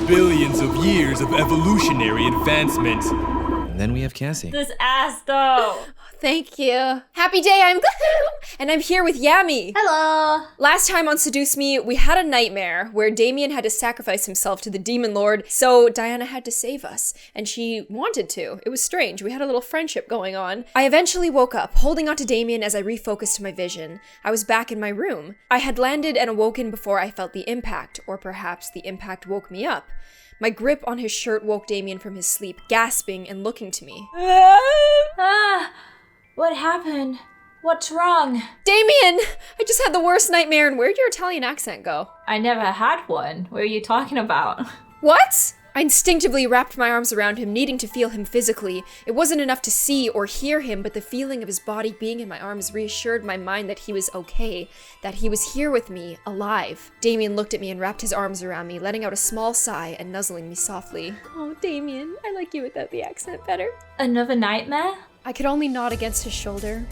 billions of years of evolutionary advancement. And then we have Cassie. This ass, though. Thank you. Happy day, I'm Gloom, and I'm here with Yammy. Hello. Last time on Seduce Me, we had a nightmare where Damien had to sacrifice himself to the demon lord, so Diana had to save us, and she wanted to. It was strange. We had a little friendship going on. I eventually woke up, holding onto Damien as I refocused my vision. I was back in my room. I had landed and awoken before I felt the impact, or perhaps the impact woke me up. My grip on his shirt woke Damien from his sleep, gasping and looking to me. What happened? What's wrong? Damien! I just had the worst nightmare, and where'd your Italian accent go? I never had one. What are you talking about? What? I instinctively wrapped my arms around him, needing to feel him physically. It wasn't enough to see or hear him, but the feeling of his body being in my arms reassured my mind that he was okay, that he was here with me, alive. Damien looked at me and wrapped his arms around me, letting out a small sigh and nuzzling me softly. Oh, Damien, I like you without the accent better. Another nightmare? I could only nod against his shoulder.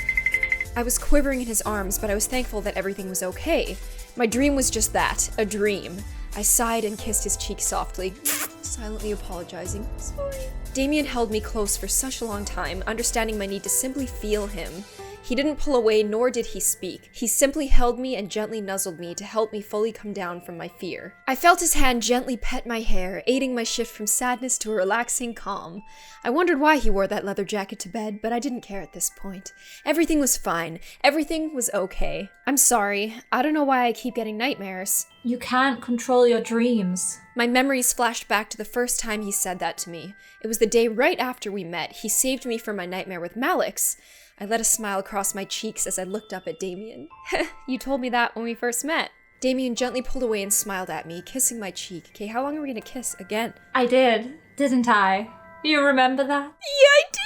I was quivering in his arms, but I was thankful that everything was okay. My dream was just that, a dream. I sighed and kissed his cheek softly, silently apologizing. Sorry. Damien held me close for such a long time, understanding my need to simply feel him. He didn't pull away, nor did he speak. He simply held me and gently nuzzled me to help me fully come down from my fear. I felt his hand gently pet my hair, aiding my shift from sadness to a relaxing calm. I wondered why he wore that leather jacket to bed, but I didn't care at this point. Everything was fine. Everything was okay. I'm sorry. I don't know why I keep getting nightmares. You can't control your dreams. My memories flashed back to the first time he said that to me. It was the day right after we met. He saved me from my nightmare with Malix. I let a smile cross my cheeks as I looked up at Damien. You told me that when we first met. Damien gently pulled away and smiled at me, kissing my cheek. Okay, how long are we gonna kiss again? I did, didn't I? You remember that? Yeah, I do!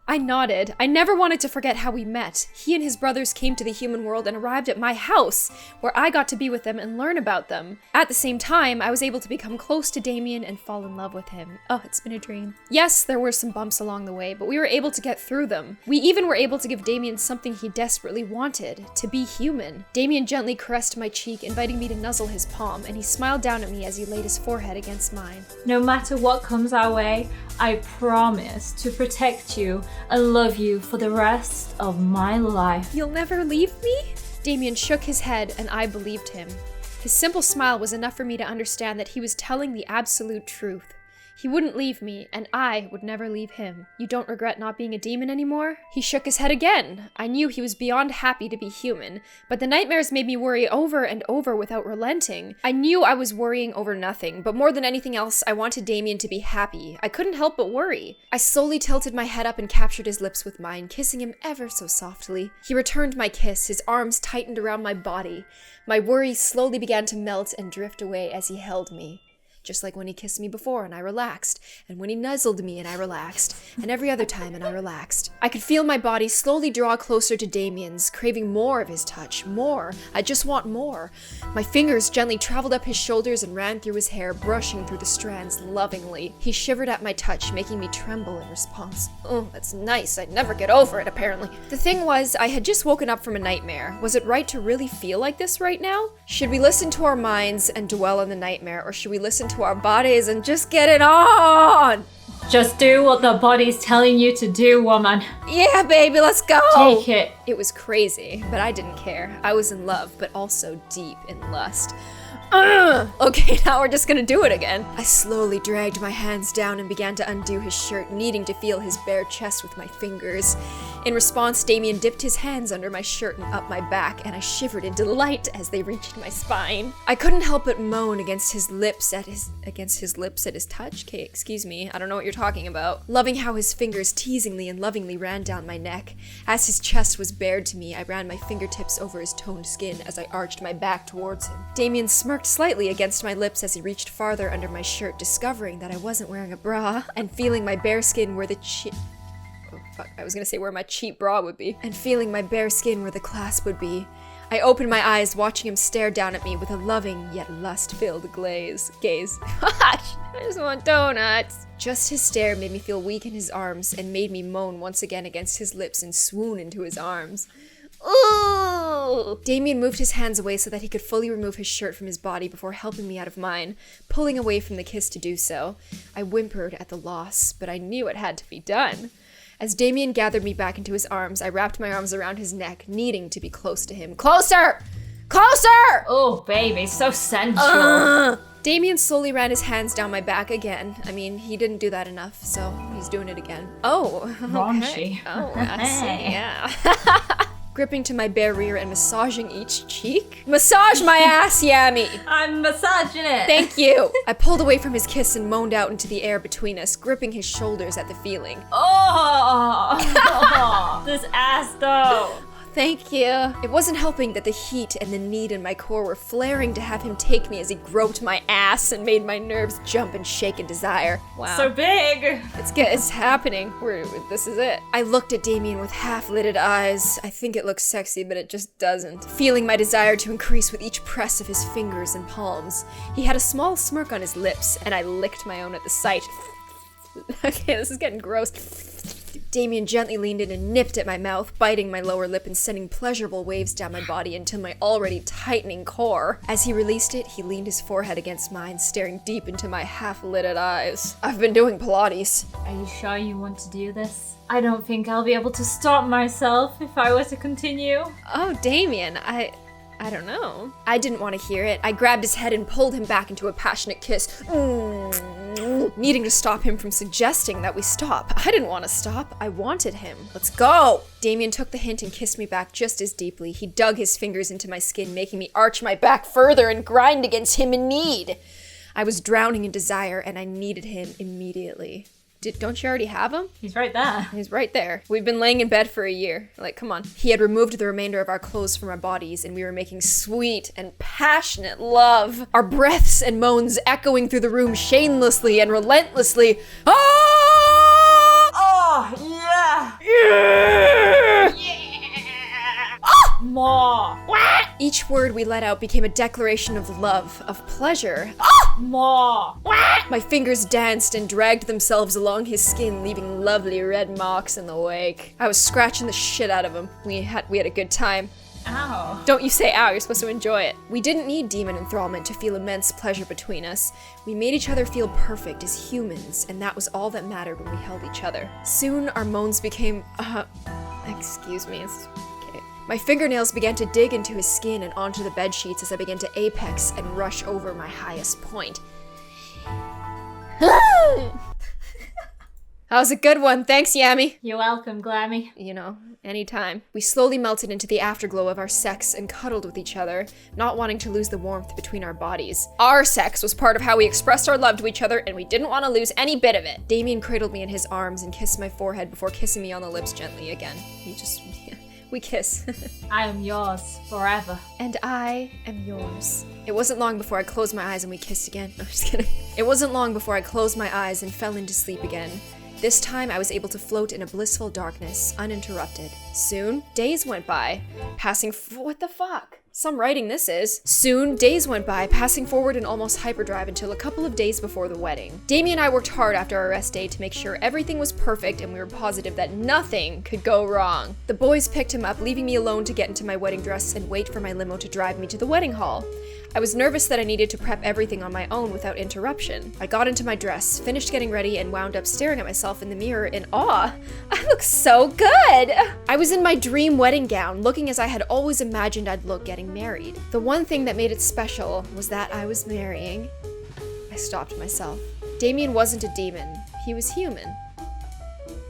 I nodded. I never wanted to forget how we met. He and his brothers came to the human world and arrived at my house, where I got to be with them and learn about them. At the same time, I was able to become close to Damien and fall in love with him. Oh, it's been a dream. Yes, there were some bumps along the way, but we were able to get through them. We even were able to give Damien something he desperately wanted, to be human. Damien gently caressed my cheek, inviting me to nuzzle his palm, and he smiled down at me as he laid his forehead against mine. No matter what comes our way, I promise to protect you and love you for the rest of my life. You'll never leave me? Damien shook his head, and I believed him. His simple smile was enough for me to understand that he was telling the absolute truth. He wouldn't leave me, and I would never leave him. You don't regret not being a demon anymore? He shook his head again. I knew he was beyond happy to be human, but the nightmares made me worry over and over without relenting. I knew I was worrying over nothing, but more than anything else, I wanted Damien to be happy. I couldn't help but worry. I slowly tilted my head up and captured his lips with mine, kissing him ever so softly. He returned my kiss, his arms tightened around my body. My worries slowly began to melt and drift away as he held me. Just like when he kissed me before and I relaxed, and when he nuzzled me and I relaxed, and every other time and I relaxed. I could feel my body slowly draw closer to Damien's, craving more of his touch, more. I just want more. My fingers gently traveled up his shoulders and ran through his hair, brushing through the strands lovingly. He shivered at my touch, making me tremble in response. Oh, that's nice. I'd never get over it, apparently. The thing was, I had just woken up from a nightmare. Was it right to really feel like this right now? Should we listen to our minds and dwell on the nightmare, or should we listen to our bodies and just get it on? Just do what the body's telling you to do, woman. Yeah, baby, let's go. Take it. It was crazy, but I didn't care. I was in love, but also deep in lust. Okay, now we're just gonna do it again. I slowly dragged my hands down and began to undo his shirt, needing to feel his bare chest with my fingers. In response, Damien dipped his hands under my shirt and up my back, and I shivered in delight as they reached my spine. I couldn't help but moan against his lips at his touch. Okay, excuse me, I don't know what you're talking about. Loving how his fingers teasingly and lovingly ran down my neck. As his chest was bared to me, I ran my fingertips over his toned skin as I arched my back towards him. Damien smirked slightly against my lips as he reached farther under my shirt, discovering that I wasn't wearing a bra, and feeling my bare skin where I was gonna say where my cheap bra would be. And feeling my bare skin where the clasp would be. I opened my eyes, watching him stare down at me with a loving yet lust-filled gaze. I just want donuts. Just his stare made me feel weak in his arms and made me moan once again against his lips and swoon into his arms. Ooh! Damien moved his hands away so that he could fully remove his shirt from his body before helping me out of mine, pulling away from the kiss to do so. I whimpered at the loss, but I knew it had to be done. As Damien gathered me back into his arms, I wrapped my arms around his neck, needing to be close to him. Closer! Closer! Oh, baby, so sensual. Damien slowly ran his hands down my back again. I mean, he didn't do that enough, so he's doing it again. Oh, Raunchy. okay. Oh, I see, yeah. Gripping to my bare rear and massaging each cheek. Massage my ass, Yammy! I'm massaging it. Thank you! I pulled away from his kiss and moaned out into the air between us, gripping his shoulders at the feeling. Oh, this ass though. Thank you. It wasn't helping that the heat and the need in my core were flaring to have him take me as he groped my ass and made my nerves jump and shake in desire. Wow. So big. It's happening. This is it. I looked at Damien with half-lidded eyes. I think it looks sexy, but it just doesn't. Feeling my desire to increase with each press of his fingers and palms. He had a small smirk on his lips, and I licked my own at the sight. Okay, this is getting gross. Damien gently leaned in and nipped at my mouth, biting my lower lip and sending pleasurable waves down my body into my already tightening core. As he released it, he leaned his forehead against mine, staring deep into my half-lidded eyes. I've been doing Pilates. Are you sure you want to do this? I don't think I'll be able to stop myself if I were to continue. Oh, Damien, I don't know. I didn't want to hear it. I grabbed his head and pulled him back into a passionate kiss. Needing to stop him from suggesting that we stop. I didn't want to stop. I wanted him. Let's go! Damien took the hint and kissed me back just as deeply. He dug his fingers into my skin, making me arch my back further and grind against him in need. I was drowning in desire, and I needed him immediately. Don't you already have him? He's right there. He's right there. We've been laying in bed for a year. Like, come on. He had removed the remainder of our clothes from our bodies, and we were making sweet and passionate love. Our breaths and moans echoing through the room shamelessly and relentlessly. Ah! Oh, yeah. Yeah! More. Each word we let out became a declaration of love, of pleasure. More. My fingers danced and dragged themselves along his skin, leaving lovely red marks in the wake. I was scratching the shit out of him. We had a good time. Ow. Don't you say ow, you're supposed to enjoy it. We didn't need demon enthrallment to feel immense pleasure between us. We made each other feel perfect as humans, and that was all that mattered when we held each other. Soon, our moans became, excuse me, it's okay. My fingernails began to dig into his skin and onto the bedsheets as I began to apex and rush over my highest point. That was a good one. Thanks, Yammy. You're welcome, Glammy. You know, anytime. We slowly melted into the afterglow of our sex and cuddled with each other, not wanting to lose the warmth between our bodies. Our sex was part of how we expressed our love to each other, and we didn't want to lose any bit of it. Damien cradled me in his arms and kissed my forehead before kissing me on the lips gently again. We kiss. I am yours forever. And I am yours. It wasn't long before I closed my eyes and we kissed again. No, I'm just kidding. It wasn't long before I closed my eyes and fell into sleep again. This time I was able to float in a blissful darkness, uninterrupted. Soon, days went by, what the fuck? Some writing this is. Soon, days went by, passing forward in almost hyperdrive until a couple of days before the wedding. Damien and I worked hard after our rest day to make sure everything was perfect and we were positive that nothing could go wrong. The boys picked him up, leaving me alone to get into my wedding dress and wait for my limo to drive me to the wedding hall. I was nervous that I needed to prep everything on my own without interruption. I got into my dress, finished getting ready, and wound up staring at myself in the mirror in awe. I look so good! I was in my dream wedding gown, looking as I had always imagined I'd look getting married. The one thing that made it special was that I was marrying. I stopped myself. Damien wasn't a demon. He was human.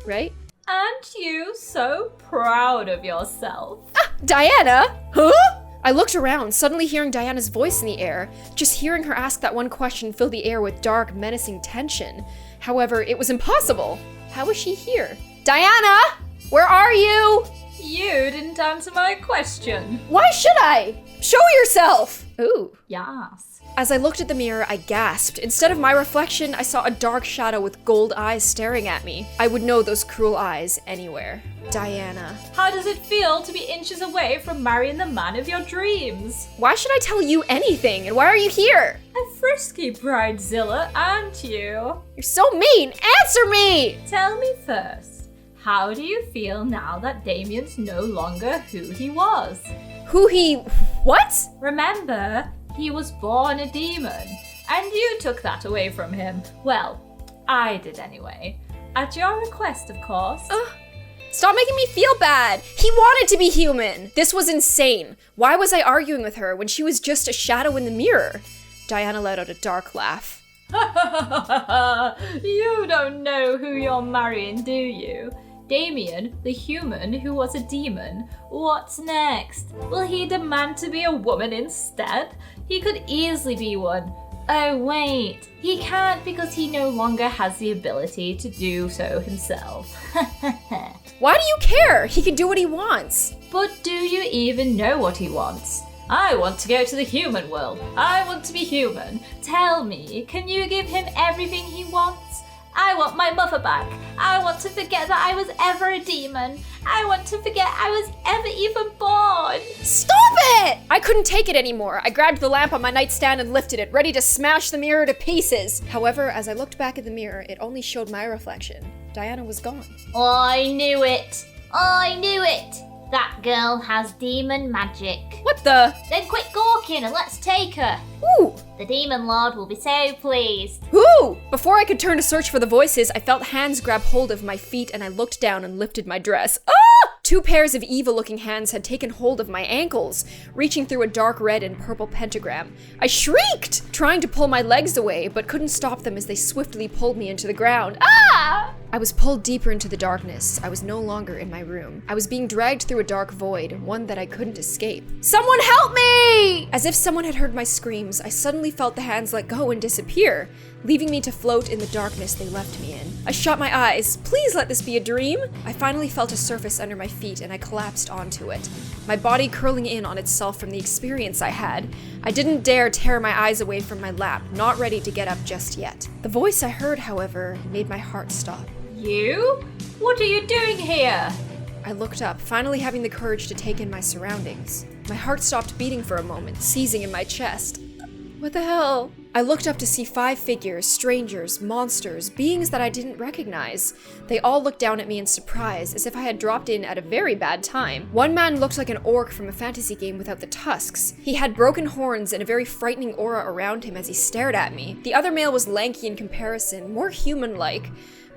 Right? Aren't you so proud of yourself? Ah, Diana? Huh? I looked around, suddenly hearing Diana's voice in the air. Just hearing her ask that one question filled the air with dark, menacing tension. However, it was impossible. How was she here? Diana! Where are you? You didn't answer my question. Why should I? Show yourself! Ooh. Yes. As I looked at the mirror, I gasped. Instead of my reflection, I saw a dark shadow with gold eyes staring at me. I would know those cruel eyes anywhere. Diana. How does it feel to be inches away from marrying the man of your dreams? Why should I tell you anything? And why are you here? A frisky bridezilla, aren't you? You're so mean! Answer me! Tell me first, How do you feel now that Damien's no longer who he was? What? Remember, he was born a demon, and you took that away from him. Well, I did anyway. At your request, of course. Stop making me feel bad. He wanted to be human. This was insane. Why was I arguing with her when she was just a shadow in the mirror? Diana let out a dark laugh. You don't know who you're marrying, do you? Damien, the human who was a demon. What's next? Will he demand to be a woman instead? He could easily be one. Oh wait, he can't because he no longer has the ability to do so himself. Why do you care? He can do what he wants. But do you even know what he wants? I want to go to the human world. I want to be human. Tell me, can you give him everything he wants? I want my mother back. I want to forget that I was ever a demon. I want to forget I was ever even born. Stop it! I couldn't take it anymore. I grabbed the lamp on my nightstand and lifted it, ready to smash the mirror to pieces. However, as I looked back at the mirror, it only showed my reflection. Diana was gone. I knew it. I knew it. That girl has demon magic. What the? Then quit gawking and let's take her. Ooh! The demon lord will be so pleased. Ooh! Before I could turn to search for the voices, I felt hands grab hold of my feet and I looked down and lifted my dress. Ah! Two pairs of evil-looking hands had taken hold of my ankles, reaching through a dark red and purple pentagram. I shrieked, trying to pull my legs away, but couldn't stop them as they swiftly pulled me into the ground. Ah! I was pulled deeper into the darkness. I was no longer in my room. I was being dragged through a dark void, one that I couldn't escape. Someone help me! As if someone had heard my screams, I suddenly felt the hands let go and disappear, leaving me to float in the darkness they left me in. I shut my eyes. Please let this be a dream. I finally felt a surface under my feet and I collapsed onto it, my body curling in on itself from the experience I had. I didn't dare tear my eyes away from my lap, not ready to get up just yet. The voice I heard, however, made my heart stop. You? What are you doing here? I looked up, finally having the courage to take in my surroundings. My heart stopped beating for a moment, seizing in my chest. What the hell? I looked up to see 5 figures, strangers, monsters, beings that I didn't recognize. They all looked down at me in surprise, as if I had dropped in at a very bad time. One man looked like an orc from a fantasy game without the tusks. He had broken horns and a very frightening aura around him as he stared at me. The other male was lanky in comparison, more human-like,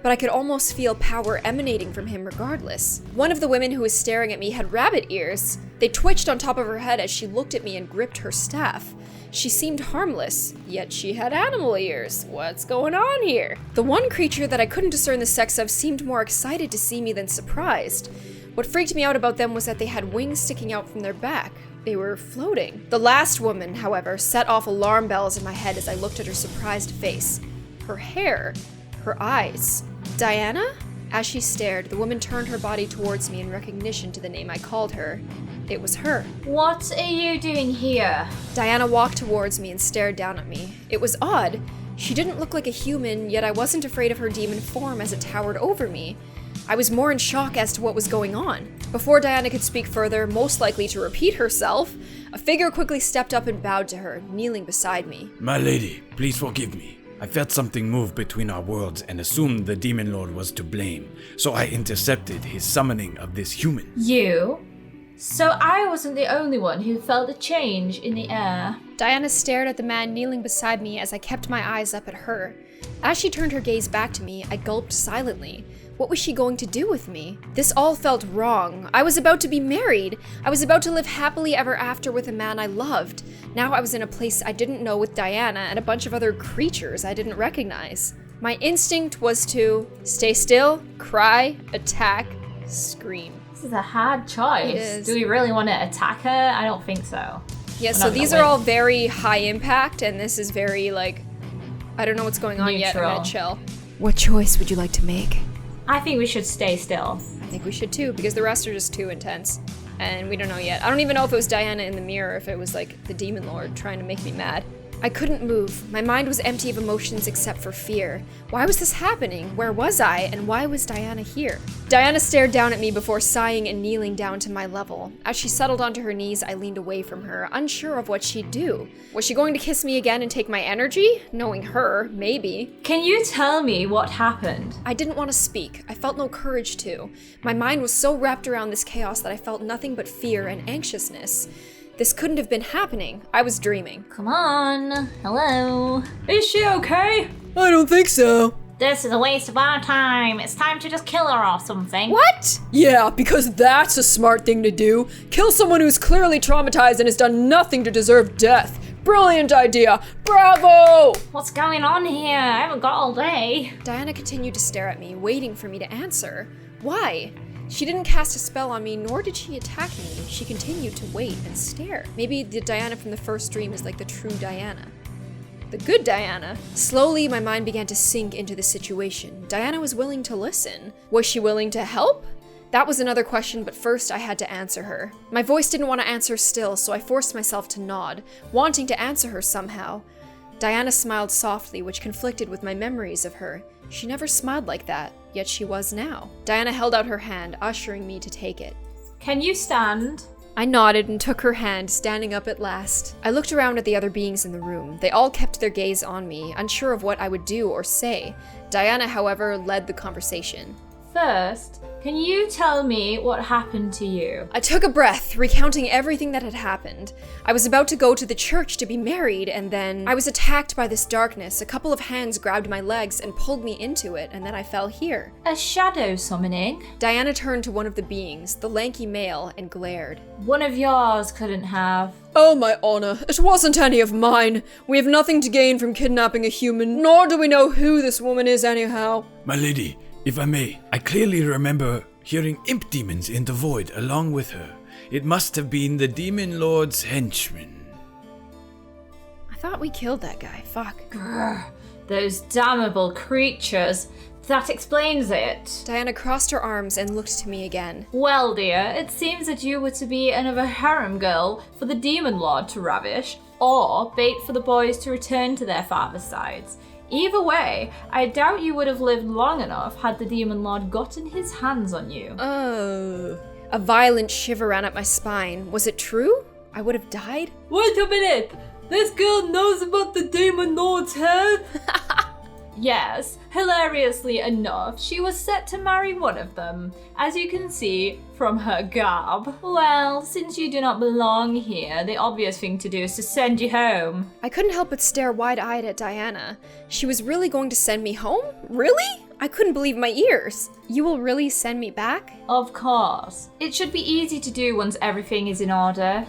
but I could almost feel power emanating from him regardless. One of the women who was staring at me had rabbit ears. They twitched on top of her head as she looked at me and gripped her staff. She seemed harmless, yet she had animal ears. What's going on here? The one creature that I couldn't discern the sex of seemed more excited to see me than surprised. What freaked me out about them was that they had wings sticking out from their back. They were floating. The last woman, however, set off alarm bells in my head as I looked at her surprised face. Her hair, her eyes. Diana? As she stared, the woman turned her body towards me in recognition to the name I called her. It was her. What are you doing here? Diana walked towards me and stared down at me. It was odd. She didn't look like a human, yet I wasn't afraid of her demon form as it towered over me. I was more in shock as to what was going on. Before Diana could speak further, most likely to repeat herself, a figure quickly stepped up and bowed to her, kneeling beside me. My lady, please forgive me. I felt something move between our worlds and assumed the Demon Lord was to blame, so I intercepted his summoning of this human. You? So I wasn't the only one who felt a change in the air. Diana stared at the man kneeling beside me as I kept my eyes up at her. As she turned her gaze back to me, I gulped silently. What was she going to do with me? This all felt wrong. I was about to be married. I was about to live happily ever after with a man I loved. Now I was in a place I didn't know with Diana and a bunch of other creatures I didn't recognize. My instinct was to stay still, cry, attack, scream. This is a hard choice. It is. Do we really want to attack her? I don't think so. Yeah, We're so not these gonna are all win. very high impact, and this is very, like, I don't know what's going on yet. I'm Neutral. gonna chill. What choice would you like to make? I think we should stay still. I think we should too, because the rest are just too intense. And we don't know yet. I don't even know if it was Diana in the mirror, if it was like the Demon Lord trying to make me mad. I couldn't move. My mind was empty of emotions except for fear. Why was this happening? Where was I? And why was Diana here? Diana stared down at me before sighing and kneeling down to my level. As she settled onto her knees, I leaned away from her, unsure of what she'd do. Was she going to kiss me again and take my energy? Knowing her, maybe. Can you tell me what happened? I didn't want to speak. I felt no courage to. My mind was so wrapped around this chaos that I felt nothing but fear and anxiousness. This couldn't have been happening. I was dreaming. Come on. Hello. Is she okay? I don't think so. This is a waste of our time. It's time to just kill her or something. What? Yeah, because that's a smart thing to do. Kill someone who's clearly traumatized and has done nothing to deserve death. Brilliant idea. Bravo! What's going on here? I haven't got all day. Diana continued to stare at me, waiting for me to answer. Why? She didn't cast a spell on me, nor did she attack me. She continued to wait and stare. Maybe the Diana from the first dream is like the true Diana. The good Diana. Slowly, my mind began to sink into the situation. Diana was willing to listen. Was she willing to help? That was another question, but first I had to answer her. My voice didn't want to answer still, so I forced myself to nod, wanting to answer her somehow. Diana smiled softly, which conflicted with my memories of her. She never smiled like that, yet she was now. Diana held out her hand, ushering me to take it. Can you stand? I nodded and took her hand, standing up at last. I looked around at the other beings in the room. They all kept their gaze on me, unsure of what I would do or say. Diana, however, led the conversation. First, can you tell me what happened to you? I took a breath, recounting everything that had happened. I was about to go to the church to be married, and then I was attacked by this darkness. A couple of hands grabbed my legs and pulled me into it, and then I fell here. A shadow summoning? Diana turned to one of the beings, the lanky male, and glared. One of yours couldn't have. Oh, my honor, it wasn't any of mine. We have nothing to gain from kidnapping a human, nor do we know who this woman is anyhow. My lady, if I may, I clearly remember hearing imp demons in the void along with her. It must have been the demon lord's henchmen. I thought we killed that guy. Fuck. Grr, those damnable creatures. That explains it. Diana crossed her arms and looked to me again. Well, dear, it seems that you were to be another harem girl for the demon lord to ravish, or bait for the boys to return to their father's sides. Either way, I doubt you would have lived long enough had the demon lord gotten his hands on you. A violent shiver ran up my spine. Was it true? I would have died? Wait a minute! This girl knows about the demon lord's head? Yes, hilariously enough, she was set to marry one of them, as you can see from her garb. Well, since you do not belong here, the obvious thing to do is to send you home. I couldn't help but stare wide-eyed at Diana. She was really going to send me home? Really? I couldn't believe my ears. You will really send me back? Of course. It should be easy to do once everything is in order.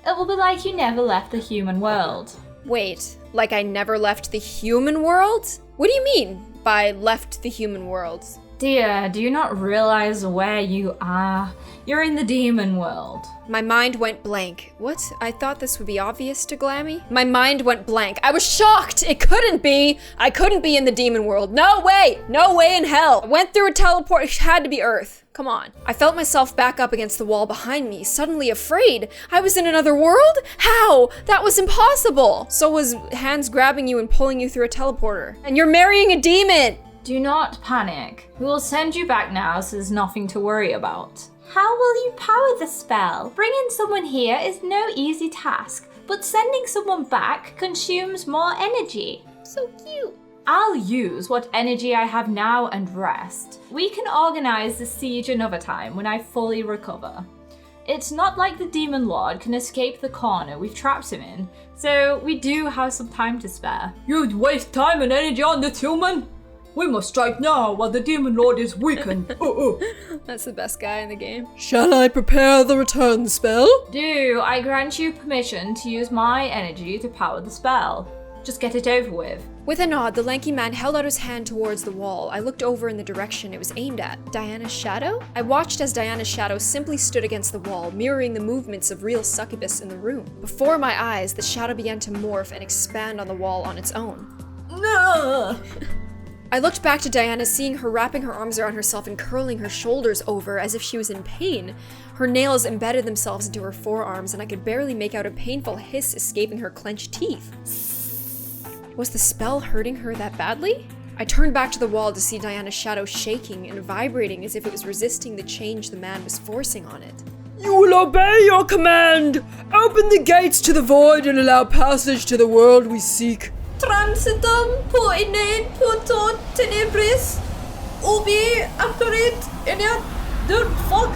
It will be like you never left the human world. Wait, like I never left the human world? What do you mean by left the human world? Dear, do you not realize where you are? You're in the demon world. My mind went blank. What? I thought this would be obvious to Glammy? My mind went blank. I was shocked! It couldn't be! I couldn't be in the demon world. No way! No way in hell! I went through a teleport. It had to be Earth. Come on. I felt myself back up against the wall behind me, suddenly afraid. I was in another world? How? That was impossible! So was hands grabbing you and pulling you through a teleporter. And you're marrying a demon! Do not panic. We will send you back now, so there's nothing to worry about. How will you power the spell? Bringing someone here is no easy task, but sending someone back consumes more energy. So cute. I'll use what energy I have now and rest. We can organize the siege another time when I fully recover. It's not like the demon lord can escape the corner we've trapped him in, so we do have some time to spare. You'd waste time and energy on this human? We must strike now while the demon lord is weakened. That's the best guy in the game. Shall I prepare the return spell? Do I grant you permission to use my energy to power the spell? Just get it over with. With a nod, the lanky man held out his hand towards the wall. I looked over in the direction it was aimed at. Diana's shadow? I watched as Diana's shadow simply stood against the wall, mirroring the movements of real succubus in the room. Before my eyes, the shadow began to morph and expand on the wall on its own. No. I looked back to Diana, seeing her wrapping her arms around herself and curling her shoulders over as if she was in pain. Her nails embedded themselves into her forearms, and I could barely make out a painful hiss escaping her clenched teeth. Was the spell hurting her that badly? I turned back to the wall to see Diana's shadow shaking and vibrating as if it was resisting the change the man was forcing on it. You will obey your command! Open the gates to the void and allow passage to the world we seek. Transitum poine puto tenebris ubi apparit ineat. Dude, fuck.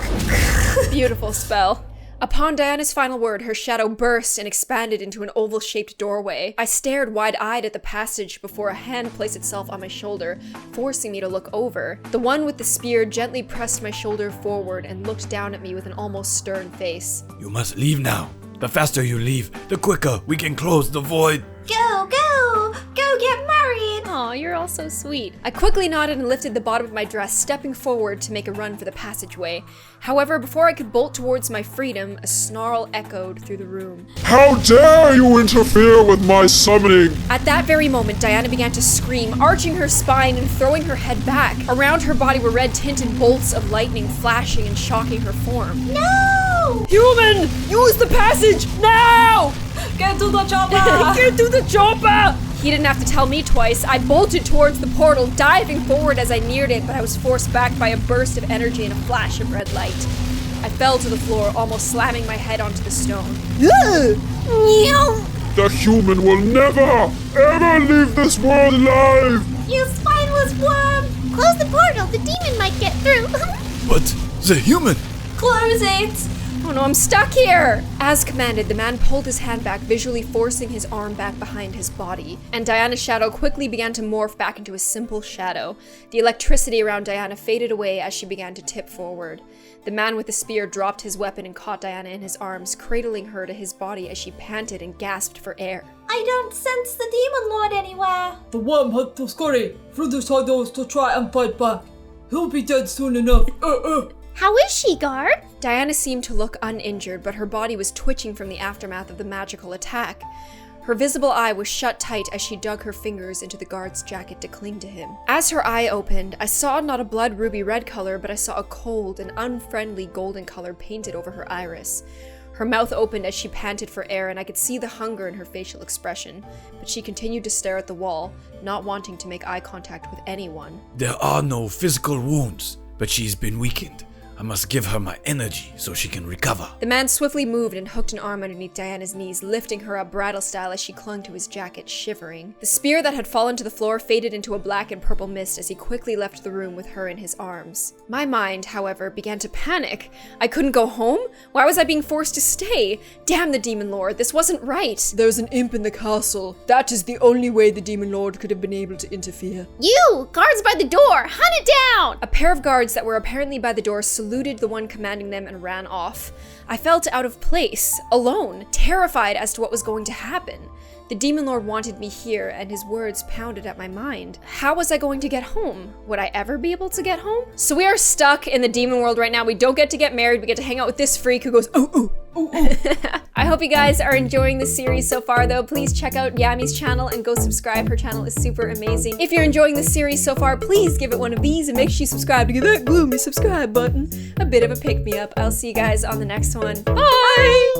Beautiful spell. Upon Diana's final word, her shadow burst and expanded into an oval-shaped doorway. I stared wide-eyed at the passage before a hand placed itself on my shoulder, forcing me to look over. The one with the spear gently pressed my shoulder forward and looked down at me with an almost stern face. You must leave now. The faster you leave, the quicker we can close the void. Go, go! Go get married! Aw, you're all so sweet. I quickly nodded and lifted the bottom of my dress, stepping forward to make a run for the passageway. However, before I could bolt towards my freedom, a snarl echoed through the room. How dare you interfere with my summoning! At that very moment, Diana began to scream, arching her spine and throwing her head back. Around her body were red-tinted bolts of lightning flashing and shocking her form. No! Human! Use the passage now! Get to the chopper. Get to the chopper! He didn't have to tell me twice. I bolted towards the portal, diving forward as I neared it, but I was forced back by a burst of energy and a flash of red light. I fell to the floor, almost slamming my head onto the stone. The human will never, ever leave this world alive! You spineless worm! Close the portal, the demon might get through. But the human! Close it. Oh no, I'm stuck here! As commanded, the man pulled his hand back, visually forcing his arm back behind his body, and Diana's shadow quickly began to morph back into a simple shadow. The electricity around Diana faded away as she began to tip forward. The man with the spear dropped his weapon and caught Diana in his arms, cradling her to his body as she panted and gasped for air. I don't sense the demon lord anywhere. The worm had to scurry through the shadows to try and fight back. He'll be dead soon enough. How is she, guard? Diana seemed to look uninjured, but her body was twitching from the aftermath of the magical attack. Her visible eye was shut tight as she dug her fingers into the guard's jacket to cling to him. As her eye opened, I saw not a blood ruby red color, but I saw a cold and unfriendly golden color painted over her iris. Her mouth opened as she panted for air, and I could see the hunger in her facial expression, but she continued to stare at the wall, not wanting to make eye contact with anyone. There are no physical wounds, but she's been weakened. I must give her my energy so she can recover. The man swiftly moved and hooked an arm underneath Diana's knees, lifting her up bridal style as she clung to his jacket, shivering. The spear that had fallen to the floor faded into a black and purple mist as he quickly left the room with her in his arms. My mind, however, began to panic. I couldn't go home? Why was I being forced to stay? Damn the demon lord, this wasn't right. There's an imp in the castle. That is the only way the demon lord could have been able to interfere. You! Guards by the door! Hunt it down! A pair of guards that were apparently by the door saluted the one commanding them and ran off. I felt out of place, alone, terrified as to what was going to happen. The demon lord wanted me here, and his words pounded at my mind. How was I going to get home? Would I ever be able to get home? So we are stuck in the demon world right now. We don't get to get married. We get to hang out with this freak who goes, ooh, ooh, ooh, ooh. I hope you guys are enjoying this series so far, though. Please check out Yammy's channel and go subscribe. Her channel is super amazing. If you're enjoying this series so far, please give it one of these and make sure you subscribe to give that gloomy subscribe button a bit of a pick-me-up. I'll see you guys on the next one. Bye!